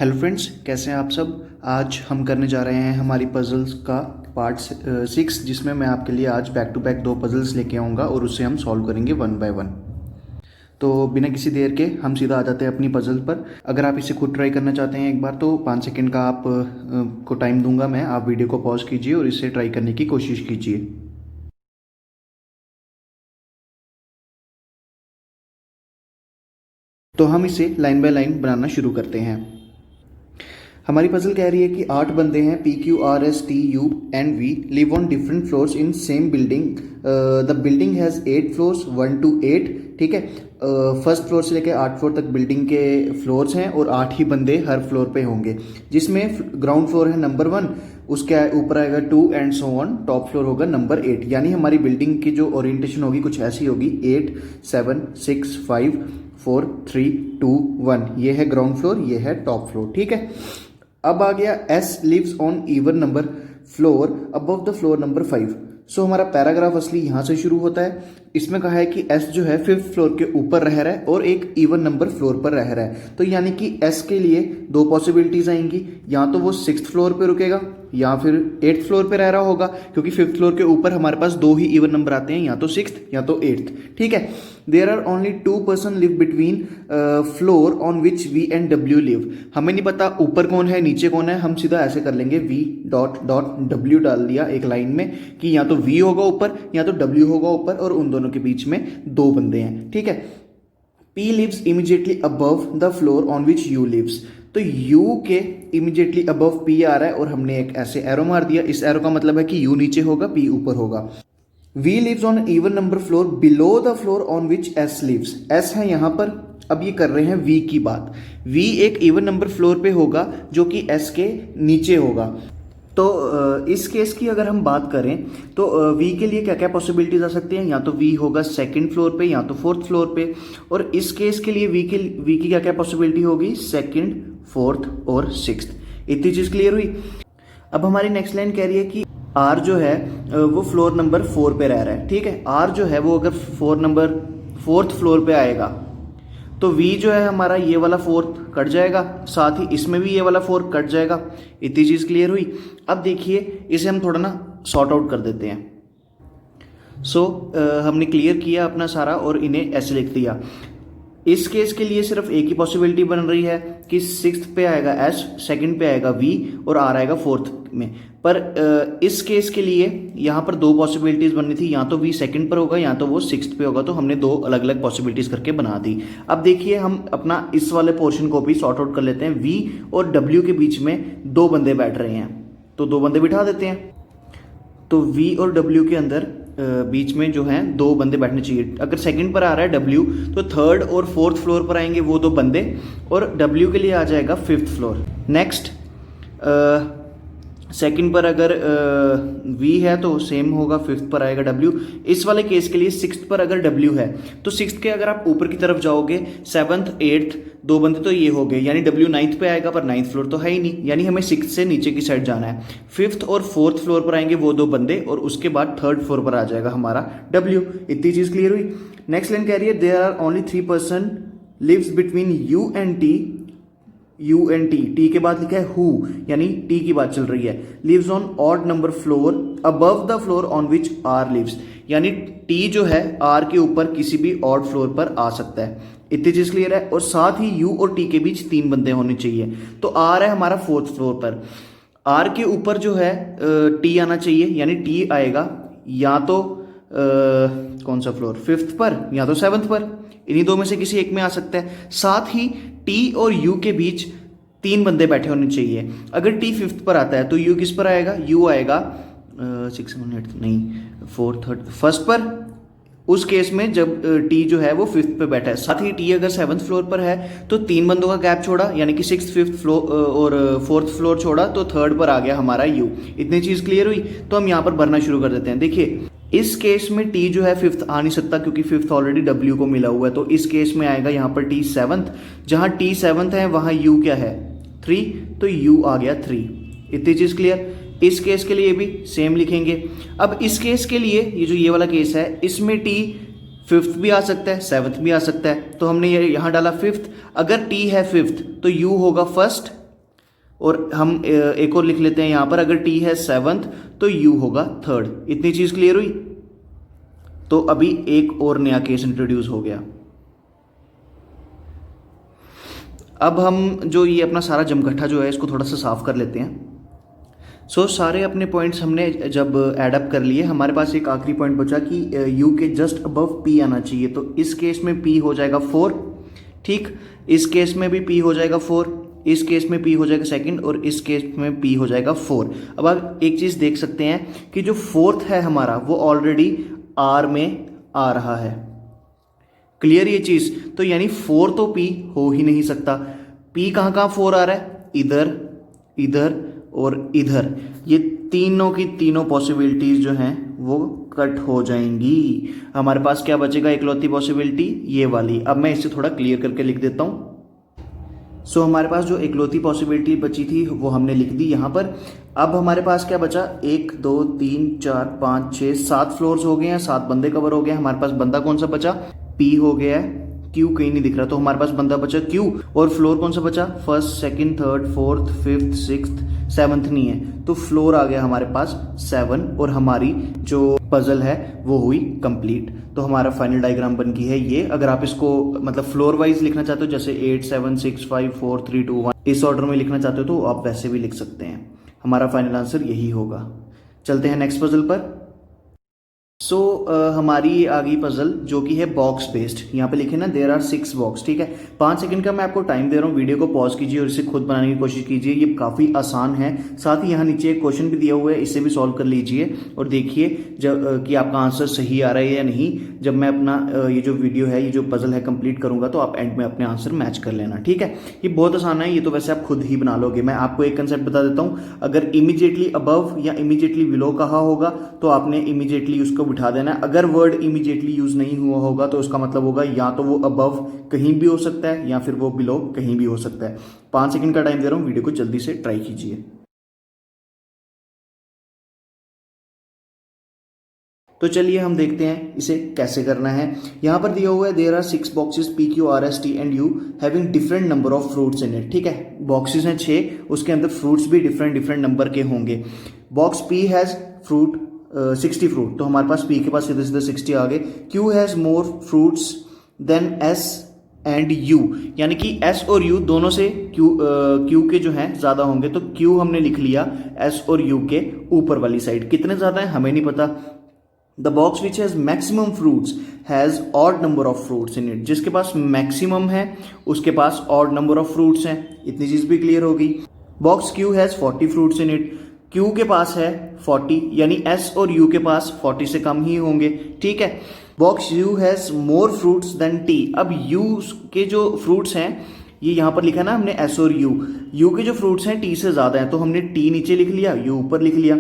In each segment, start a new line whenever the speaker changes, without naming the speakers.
Hello friends, कैसे हैं आप सब। आज हम करने जा रहे हैं हमारी पजल्स का पार्ट 6, जिसमें मैं आपके लिए आज बैक टू बैक 2 पजल्स लेके आऊँगा और उससे हम सॉल्व करेंगे 1 बाय 1। तो बिना किसी देर के हम सीधा आ जाते हैं अपनी पजल पर। अगर आप इसे खुद ट्राई करना चाहते हैं एक बार, तो 5 सेकंड का आप को टाइम दूंगा मैं। आप वीडियो को पॉज कीजिए और इसे ट्राई करने की कोशिश कीजिए। तो हम इसे लाइन बाय लाइन बनाना शुरू करते हैं। हमारी पजल कह रही है कि 8 बंदे हैं, P Q R S T U and V live on different floors in same building. The building has 8 floors 1 to 8। ठीक है, फर्स्ट फ्लोर से लेकर 8 फ्लोर तक बिल्डिंग के फ्लोर्स हैं और 8 ही बंदे हर फ्लोर पे होंगे, जिसमें ग्राउंड फ्लोर है नंबर 1, उसके ऊपर आएगा 2 and so on, top floor होगा नंबर 8। यानी हमारी बिल्डिंग की जो ओरिएंटेशन होगी कुछ ऐसी होगी, 8 7 6 5 4 3 2 1। ये है ग्राउंड फ्लोर, ये है टॉप फ्लोर। ठीक है, अब आ गया S lives on even number floor above the floor number 5। So हमारा पैराग्राफ असली यहां से शुरू होता है। इसमें कहा है कि एस जो है 5th फ्लोर के ऊपर रह रहा है और एक इवन नंबर फ्लोर पर रह रहा है। तो यानी कि एस के लिए 2 पॉसिबिलिटीज आएंगी, या तो वो 6th फ्लोर पे रुकेगा या फिर 8th फ्लोर पे रह रहा होगा, क्योंकि 5th फ्लोर के ऊपर हमारे पास 2 ही इवन नंबर आते हैं, या तो 6th या तो 8th। ठीक है, there are only 2 person live between floor on which V and W live. हमें नहीं पता ऊपर कौन है नीचे कौन है, हम सीधा ऐसे कर लेंगे, वी डॉट डॉट डब्ल्यू डाल दिया एक लाइन में कि या तो वी होगा ऊपर या तो डब्ल्यू होगा ऊपर, और उन दोनों के बीच में 2 बंदे हैं। ठीक है, P lives immediately above the floor on which U lives। तो U के immediately above P आ रहा है और हमने एक ऐसे एरो मार दिया। इस एरो का मतलब है कि U नीचे होगा, P ऊपर होगा। V lives on even number floor below the floor on which S lives। S है यहां पर। अब ये कर रहे हैं V की बात। V एक इवन नंबर फ्लोर पे होगा जो कि S के नीचे होगा। तो इस केस की अगर हम बात करें तो V के लिए क्या क्या पॉसिबिलिटीज आ सकती हैं, या तो V होगा 2nd फ्लोर पे या तो 4th फ्लोर पे, और इस केस के लिए V की क्या क्या पॉसिबिलिटी होगी, 2nd 4th और 6th। इतनी चीज क्लियर हुई। अब हमारी नेक्स्ट लाइन कह रही है कि R जो है वो फ्लोर नंबर 4 पे रह रहा है। ठीक है, R जो है वो अगर 4th फ्लोर पे आएगा तो V जो है हमारा ये वाला 4th कट जाएगा, साथ ही इसमें भी ये वाला 4 कट जाएगा। इतनी चीज क्लियर हुई। अब देखिए इसे हम थोड़ा ना सॉर्ट आउट कर देते हैं। सो हमने क्लियर किया अपना सारा और इन्हें ऐसे लिख दिया। इस केस के लिए सिर्फ एक ही पॉसिबिलिटी बन रही है कि 6th पे आएगा S, 2nd पे आएगा V और R आएगा 4th में। पर इस केस के लिए यहाँ पर 2 पॉसिबिलिटीज बननी थी, या तो V 2nd पर होगा या तो वो 6th पे होगा। तो हमने 2 अलग अलग पॉसिबिलिटीज करके बना दी। अब देखिए हम अपना इस वाले पोर्शन को भी सॉर्ट आउट कर लेते हैं। V और W के बीच में 2 बंदे बैठ रहे हैं, तो 2 बंदे बिठा देते हैं। तो V और W के अंदर बीच में जो है 2 बंदे बैठने चाहिए। अगर 2nd पर आ रहा है W तो 3rd और 4th फ्लोर पर आएंगे वो 2 बंदे, और W के लिए आ जाएगा 5th फ्लोर। नेक्स्ट 2nd पर अगर V है तो सेम होगा, 5th पर आएगा W। इस वाले केस के लिए 6th पर अगर W है तो 6th के अगर आप ऊपर की तरफ जाओगे 7th 8th 2 बंदे तो ये हो गए, यानी W 9th पे आएगा पर 9th फ्लोर तो है ही नहीं, यानी हमें 6th से नीचे की साइड जाना है। 5th और 4th फ्लोर पर आएंगे वो 2 बंदे और उसके बाद 3rd फ्लोर पर आ जाएगा हमारा W। इतनी चीज क्लियर हुई। नेक्स्ट लाइन कह रही है there are only 3 person lives between U and T। U and T के बाद लिखा है हु, यानी T की बात चल रही है। Lives on odd number floor above the floor on which R lives, यानी T जो है R के ऊपर किसी भी ऑड फ्लोर पर आ सकता है। इतनी चीज क्लियर है। और साथ ही U और T के बीच 3 बंदे होने चाहिए। तो R है हमारा 4th फ्लोर पर, R के ऊपर जो है T आना चाहिए, यानी T आएगा या तो कौन सा फ्लोर, 5th पर या तो 7th पर, इन्हीं 2 में से किसी एक में आ सकता है। साथ ही T और U के बीच 3 बंदे बैठे होने चाहिए। अगर T 5th पर आता है तो U किस पर आएगा, U आएगा 6 7 8 नहीं 4 3rd 1st पर। उस केस में जब T जो है वो 5th पे बैठा है, साथ ही T अगर 7th फ्लोर पर है तो 3 बंदों का गैप छोड़ा, यानी कि 6th 5th फ्लोर और 4th फ्लोर छोड़ा, तो 3rd पर आ गया हमारा U। इतनी चीज क्लियर हुई। तो हम यहाँ पर भरना शुरू कर देते हैं। देखिए इस केस में T जो है 5th आ नहीं सकता क्योंकि 5th ऑलरेडी W को मिला हुआ है, तो इस केस में आएगा यहाँ पर T 7th। जहां T 7th है वहां U क्या है 3, तो U आ गया 3। इतनी चीज क्लियर। इस केस के लिए भी सेम लिखेंगे। अब इस केस के लिए ये जो ये वाला केस है इसमें T 5th भी आ सकता है 7th भी आ सकता है, तो हमने ये यहां डाला 5th। अगर T है 5th तो U होगा 1st और हम एक और लिख लेते हैं यहाँ पर, अगर टी है 7th तो यू होगा 3rd। इतनी चीज़ क्लियर हुई। तो अभी एक और नया केस इंट्रोड्यूस हो गया। अब हम जो ये अपना सारा जमघटा जो है इसको थोड़ा सा साफ कर लेते हैं। सारे अपने पॉइंट्स हमने जब एडअप कर लिए, हमारे पास एक आखिरी पॉइंट बचा कि यू के जस्ट अबव पी आना चाहिए। तो इस केस में पी हो जाएगा 4, ठीक। इस केस में भी पी हो जाएगा 4, इस केस में पी हो जाएगा 2nd, और इस केस में पी हो जाएगा 4। अब आप एक चीज़ देख सकते हैं कि जो 4th है हमारा वो ऑलरेडी आर में आ रहा है। क्लियर ये चीज़? तो यानी 4 तो पी हो ही नहीं सकता। पी कहाँ कहाँ 4 आ रहा है? इधर, इधर और इधर। ये तीनों की तीनों पॉसिबिलिटीज जो हैं वो कट हो जाएंगी। हमारे पास क्या बचेगा? इकलौती पॉसिबिलिटी ये वाली। अब मैं इसे थोड़ा क्लियर करके लिख देता हूँ। हमारे पास जो इकलौती पॉसिबिलिटी बची थी वो हमने लिख दी यहाँ पर। अब हमारे पास क्या बचा? 1 2 3 4 5 6 7 फ्लोर्स हो गए हैं, 7 बंदे कवर हो गए हैं। हमारे पास बंदा कौन सा बचा? पी हो गया है, क्यू कहीं नहीं दिख रहा, तो हमारे पास बंदा बचा क्यू। और फ्लोर कौन सा बचा? 1st 2nd 3rd 4th 5th 6th 7th नहीं है, तो फ्लोर आ गया हमारे पास 7, और हमारी जो पजल है वो हुई कंप्लीट। तो हमारा फाइनल डायग्राम बन गई है ये। अगर आप इसको मतलब फ्लोर वाइज लिखना चाहते हो, जैसे 8 7 6 5 4 3 2 1 इस ऑर्डर में लिखना चाहते हो तो आप वैसे भी लिख सकते हैं। हमारा फाइनल आंसर यही होगा। चलते हैं नेक्स्ट पजल पर। हमारी आ गई पजल जो कि है बॉक्स बेस्ड। यहाँ पे लिखे ना देयर आर 6 बॉक्स, ठीक है। 5 सेकंड का मैं आपको टाइम दे रहा हूँ, वीडियो को पॉज कीजिए और इसे खुद बनाने की कोशिश कीजिए। ये काफ़ी आसान है। साथ ही यहाँ नीचे एक क्वेश्चन भी दिया हुआ है, इसे भी सॉल्व कर लीजिए और देखिए जब कि आपका आंसर सही आ रहा है या नहीं। जब मैं अपना ये जो वीडियो है, ये जो पजल है कंप्लीट करूंगा तो आप एंड में अपने आंसर मैच कर लेना, ठीक है। ये बहुत आसान है, ये तो वैसे आप खुद ही बना लोगे। मैं आपको एक कंसेप्ट बता देता हूँ, अगर इमीडिएटली अबव या इमीडिएटली बिलो कहा होगा तो आपने इमीडिएटली उसको बिठा देना है। अगर वर्ड इमीडिएटली यूज नहीं हुआ होगा तो उसका मतलब होगा या तो वो अबव कहीं भी हो सकता है या फिर वो बिलो कहीं भी हो सकता है। 5 सेकंड का टाइम दे रहा हूं, वीडियो को जल्दी से ट्राई कीजिए। तो चलिए हम देखते हैं इसे कैसे करना है। यहां पर दिया हुआ है there are 6 boxes P Q R S T and U having different number of fruits in it, ठीक है। बॉक्सेस हैं 6, उसके अंदर फ्रूट्स भी डिफरेंट नंबर के होंगे। Box P has fruit 60 fruit, तो हमारे पास पी के पास सीधे सीधे 60 आ गए। Q has more fruits than S and U, यानी कि एस और यू दोनों से क्यू के जो हैं ज्यादा होंगे, तो क्यू हमने लिख लिया एस और यू के ऊपर वाली साइड। कितने ज्यादा है हमें नहीं पता। The box which has maximum fruits has odd number of fruits in it, जिसके पास मैक्सिमम है उसके पास ऑड नंबर ऑफ फ्रूट्स हैं। इतनी चीज भी क्लियर हो गई। Box Q has 40 fruits in it, Q के पास है 40, यानी एस और यू के पास 40 से कम ही होंगे, ठीक है। Box U has more fruits than T, अब यू के जो फ्रूट्स हैं ये यहां पर लिखा ना हमने एस और यू के जो फ्रूट्स हैं टी से ज्यादा हैं, तो हमने टी नीचे लिख लिया, यू ऊपर लिख लिया।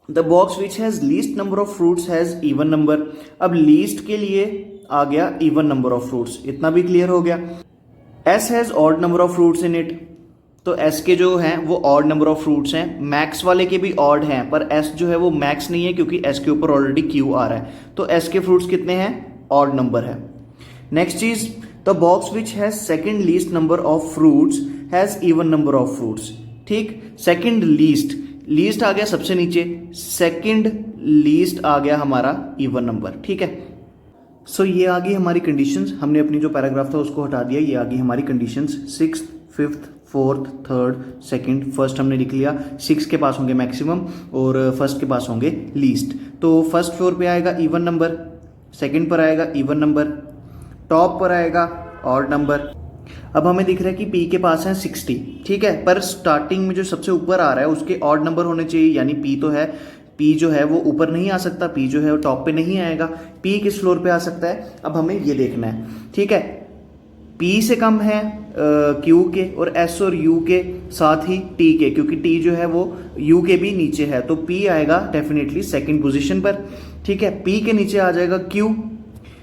The box which has least number of fruits has even number, अब लीस्ट के लिए आ गया इवन नंबर ऑफ फ्रूट्स, इतना भी क्लियर हो गया। S has odd number of fruits in it, तो एस के जो हैं वो ऑड नंबर ऑफ फ्रूट्स हैं। मैक्स वाले के भी ऑड हैं, पर एस जो है वो मैक्स नहीं है क्योंकि एस के ऊपर ऑलरेडी क्यू आ रहा है, तो एस के फ्रूट्स कितने हैं? ऑड नंबर है। नेक्स्ट चीज, the box which has second least number of fruits has even number of fruits, ठीक। सेकंड लीस्ट, लीस्ट आ गया सबसे नीचे, सेकंड लीस्ट आ गया हमारा इवन नंबर, ठीक है। ये आ गई हमारी कंडीशंस। हमने अपनी जो पैराग्राफ था उसको हटा दिया, ये आ गई हमारी conditions. 6th 5th 4th 3rd 2nd 1st हमने लिख लिया। 6 के पास होंगे मैक्सिमम और 1st के पास होंगे लीस्ट। तो 1st फ्लोर पे आएगा इवन नंबर, 2nd पर आएगा इवन नंबर, टॉप पर आएगा ऑड नंबर। अब हमें दिख रहा है कि पी के पास है 60, ठीक है, पर स्टार्टिंग में जो सबसे ऊपर आ रहा है उसके ऑड नंबर होने चाहिए, यानी पी तो है, पी जो है वो ऊपर नहीं आ सकता, पी जो है वो टॉप पे नहीं आएगा। पी किस फ्लोर पे आ सकता है, अब हमें ये देखना है, ठीक है। पी से कम है क्यू के और एस और यू के साथ ही टी के, क्योंकि टी जो है वो यू के भी नीचे है, तो पी आएगा डेफिनेटली सेकंड पोजीशन पर, ठीक है। पी के नीचे आ जाएगा क्यू,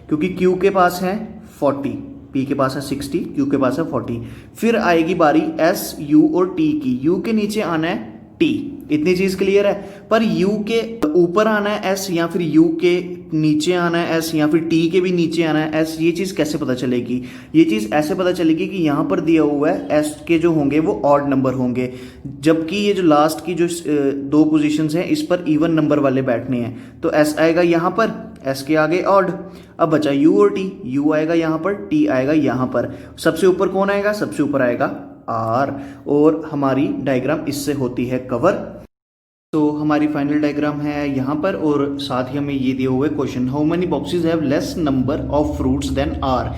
क्योंकि क्यू के पास है 40, पी के पास है 60, क्यू के पास है 40। फिर आएगी बारी एस यू और टी की, यू के नीचे आना है टी। इतनी चीज क्लियर है। पर यू के ऊपर आना है एस, या फिर यू के नीचे आना है एस, या फिर टी के भी नीचे आना है एस, ये चीज कैसे पता चलेगी? ये चीज ऐसे पता चलेगी कि यहां पर दिया हुआ है एस के जो होंगे वो ऑड नंबर होंगे, जबकि ये जो लास्ट की जो दो पोजीशंस हैं इस पर इवन नंबर वाले बैठने हैं। तो एस आएगा यहां पर, एस के आगे ऑड। अब बचा यू और टी, यू आएगा यहां पर, टी आएगा यहां पर। सबसे ऊपर कौन आएगा? सबसे ऊपर आएगा आर। और हमारी डायग्राम इससे होती है कवर। तो हमारी फाइनल डायग्राम है यहाँ पर, और साथ ही हमें ये दिए हुए question, how many boxes have less number of fruits than R,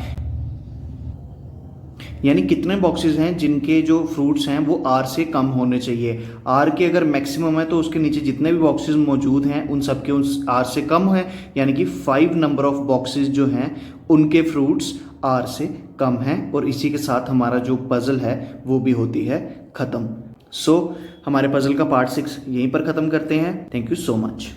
यानी कितने बॉक्सेस हैं जिनके जो फ्रूट्स हैं वो आर से कम होने चाहिए। आर के अगर मैक्सिमम है तो उसके नीचे जितने भी बॉक्सेस मौजूद हैं उन सब के उस आर से कम है, यानी कि 5 नंबर ऑफ बॉक्सेस जो हैं उनके फ्रूट्स आर से कम हैं। और इसी के साथ हमारा जो पजल है वो भी होती है ख़त्म। सो हमारे पजल का पार्ट 6 यहीं पर ख़त्म करते हैं। Thank you so much.